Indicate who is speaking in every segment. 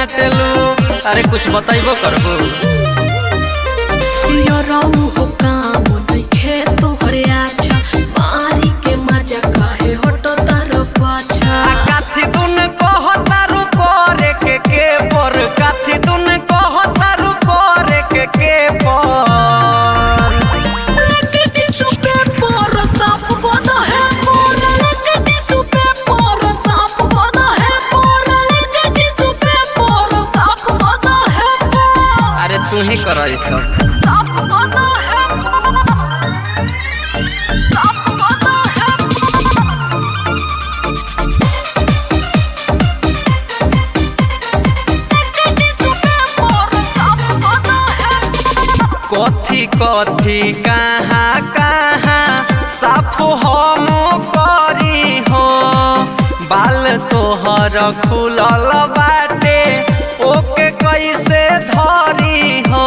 Speaker 1: काटलू। अरे कुछ बताइबो करबो।
Speaker 2: हो काम नइखे तोहरे अच्छा, मारी के मजा काहे हटो तारो पाछा।
Speaker 1: काथी दुन कहो तारू करे के पर, काथी दुन कहो तारू करे के पर।
Speaker 2: लेके सुपे पर साफ बना है पर, लेके सुपे पर साफ बना है पर, लेके सुपे पर साफ बना है पर।
Speaker 1: अरे तू ही कर सब।
Speaker 2: साफ बना है साफ बना है।
Speaker 1: कथी कथी कहाँ कहाँ साफ हम करी हो, बाल तोहर खुलल बाटे ओके कैसे धरी हो।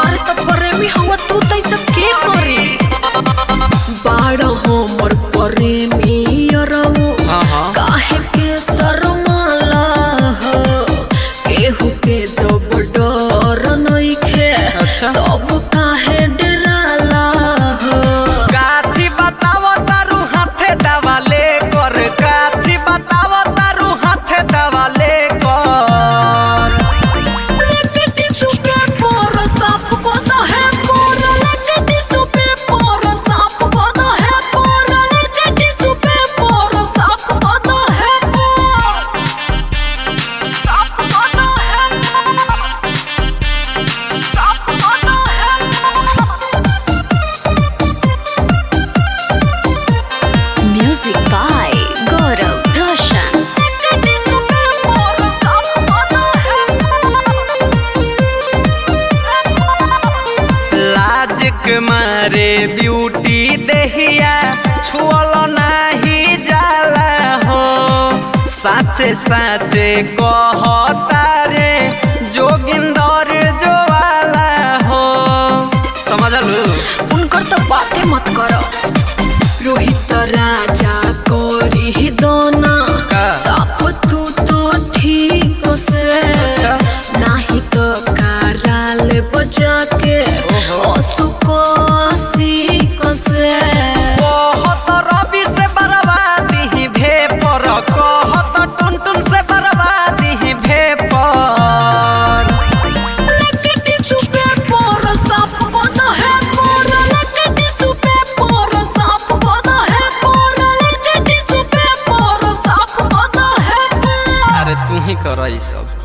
Speaker 2: अरे तो प्रेमी हवा तू तै सब के करी, बाड़ हमर प्रेमी रहो काहे के शर्माला हो। केहू के जब डर नइखे तब काहे डराला हो।
Speaker 1: काथी बताव तारू हाथे दवा ले कर, काथी बताव तारू हाथे दवा ले कर।
Speaker 2: लेके सुपे पर साफ बना है पर, लेके सुपे पर साफ बना है पर, लेके सुपे पर साफ बना है पर। साफ बना है साफ बना है। Music by Gaurav Roshan।
Speaker 1: लाज के मारे ब्यूटी देहिया छुअल नहीं जाला हो। साचे साचे कहता रे जोगिंदर जोवाला हो। समझलू?
Speaker 2: उनकर तो बातें मत करो। रोहित राजा कोरी दोना साफ तू तो ठीक से, नहीं तो कराल बजा के असुको सीख से।
Speaker 1: कहत रवि से बर्बादी ही भे पर, कहत टुनटुन से बर्बादी ही भे पर।
Speaker 2: लेके सुपे पर साफ बना है पर, लेके सुपे पर साफ बना है पर, लेके सुपे पर साफ बना है पर।
Speaker 1: अरे तू ही कर सब।